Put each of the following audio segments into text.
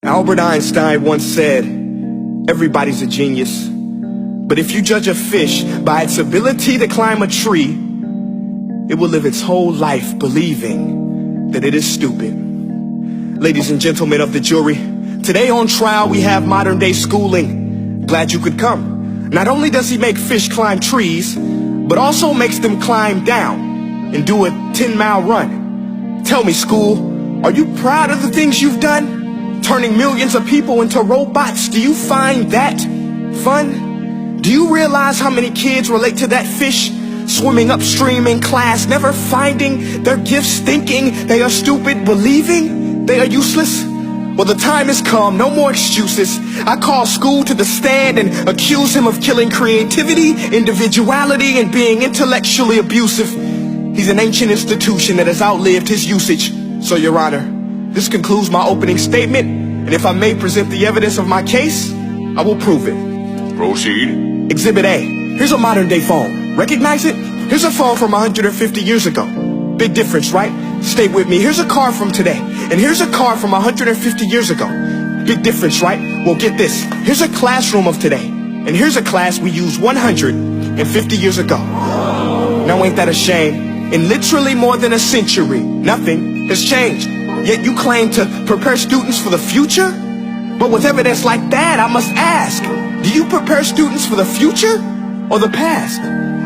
Albert Einstein once said, everybody's a genius. But if you judge a fish by its ability to climb a tree, it will live its whole life believing that it is stupid. Ladies and gentlemen of the jury, today on trial we have modern day schooling. Glad you could come. Not only does he make fish climb trees, but also makes them climb down and do a 10-mile run. Tell me, school, are you proud of the things you've done? Turning millions of people into robots, do you find that fun? Do you realize how many kids relate to that fish? Swimming upstream in class, never finding their gifts, thinking they are stupid, believing they are useless? Well, the time has come, no more excuses. I call school to the stand and accuse him of killing creativity, individuality, and being intellectually abusive. He's an ancient institution that has outlived his usage. So, Your Honor, this concludes my opening statement, and if I may present the evidence of my case, I will prove it. Proceed. Exhibit A. Here's a modern day phone. Recognize it? Here's a phone from 150 years ago. Big difference, right? Stay with me. Here's a car from today, and here's a car from 150 years ago. Big difference, right? Well, get this. Here's a classroom of today, and here's a class we used 150 years ago. Now ain't that a shame? In literally more than a century, nothing has changed. Yet you claim to prepare students for the future? But with evidence like that, I must ask, do you prepare students for the future or the past?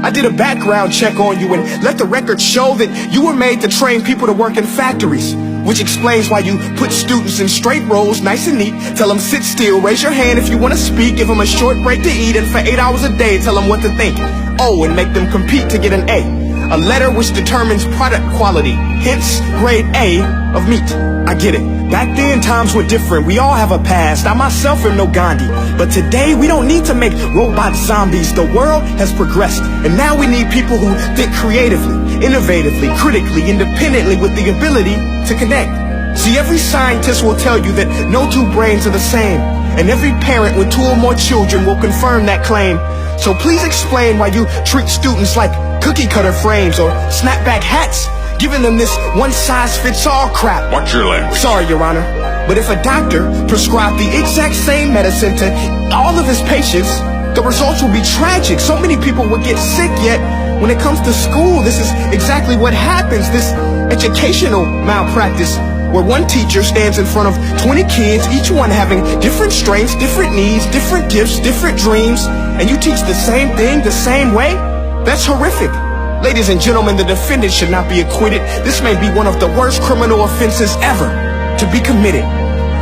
I did a background check on you and let the record show that you were made to train people to work in factories, which explains why you put students in straight rows, nice and neat, tell them sit still, raise your hand if you want to speak, give them a short break to eat, and for 8 hours a day tell them what to think. Oh, and make them compete to get an A letter which determines product quality, hence grade A of meat. I get it. Back then, times were different. We all have a past. I myself am no Gandhi. But today, we don't need to make robot zombies. The world has progressed. And now we need people who think creatively, innovatively, critically, independently, with the ability to connect. See, every scientist will tell you that no two brains are the same. And every parent with 2 or more children will confirm that claim. So please explain why you treat students like cookie cutter frames or snapback hats, giving them this one-size-fits-all crap. Watch your language. Sorry, Your Honor, but if a doctor prescribed the exact same medicine to all of his patients, the results will be tragic. So many people will get sick, yet when it comes to school, this is exactly what happens. This educational malpractice, where one teacher stands in front of 20 kids, each one having different strengths, different needs, different gifts, different dreams, and you teach the same thing the same way? That's horrific. Ladies and gentlemen, the defendant should not be acquitted. This may be one of the worst criminal offenses ever to be committed.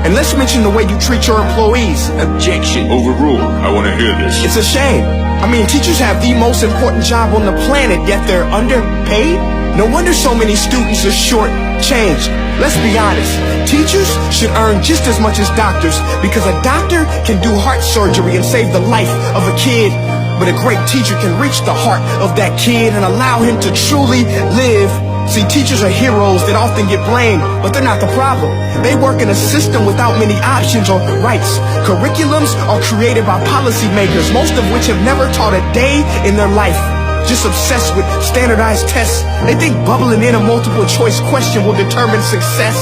And let's mention the way you treat your employees. Objection. Overruled. I want to hear this. It's a shame. I mean, teachers have the most important job on the planet, yet they're underpaid? No wonder so many students are short-changed. Let's be honest. Teachers should earn just as much as doctors, because a doctor can do heart surgery and save the life of a kid. But a great teacher can reach the heart of that kid and allow him to truly live. See, teachers are heroes that often get blamed, but they're not the problem. They work in a system without many options or rights. Curriculums are created by policymakers, most of which have never taught a day in their life. Just obsessed with standardized tests. They think bubbling in a multiple choice question will determine success.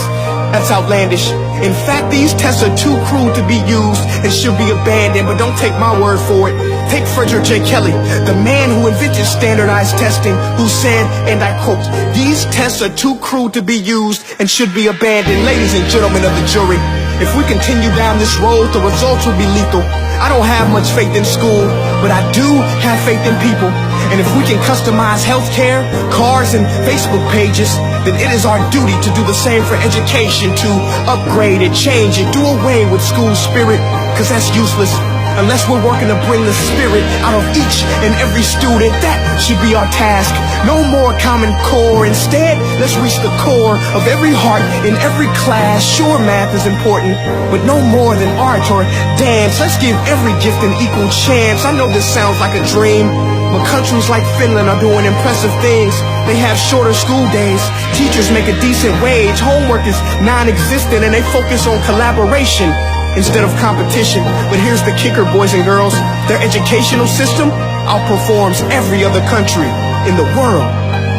That's outlandish. In fact, these tests are too crude to be used and should be abandoned, but don't take my word for it. Take Frederick J. Kelly, the man who invented standardized testing, who said, and I quote, "These tests are too crude to be used and should be abandoned." Ladies and gentlemen of the jury, if we continue down this road, the results will be lethal. I don't have much faith in school, but I do have faith in people. And if we can customize healthcare, cars, and Facebook pages, then it is our duty to do the same for education, to upgrade it, change it, do away with school spirit, because that's useless. Unless we're working to bring the spirit out of each and every student, that should be our task. No more Common Core. Instead, let's reach the core of every heart in every class. Sure, math is important, but no more than art or dance. Let's give every gift an equal chance. I know this sounds like a dream, but countries like Finland are doing impressive things. They have shorter school days. Teachers make a decent wage. Homework is non-existent, and they focus on collaboration instead of competition. But here's the kicker, boys and girls. Their educational system outperforms every other country in the world.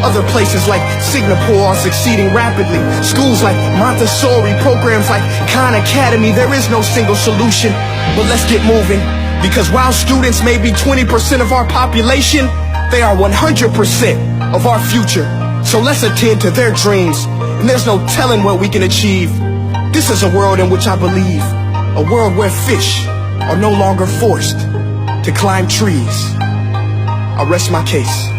Other places like Singapore are succeeding rapidly. Schools like Montessori, programs like Khan Academy. There is no single solution, but let's get moving. Because while students may be 20% of our population, they are 100% of our future. So let's attend to their dreams, and there's no telling what we can achieve. This is a world in which I believe, a world where fish are no longer forced to climb trees. I rest my case.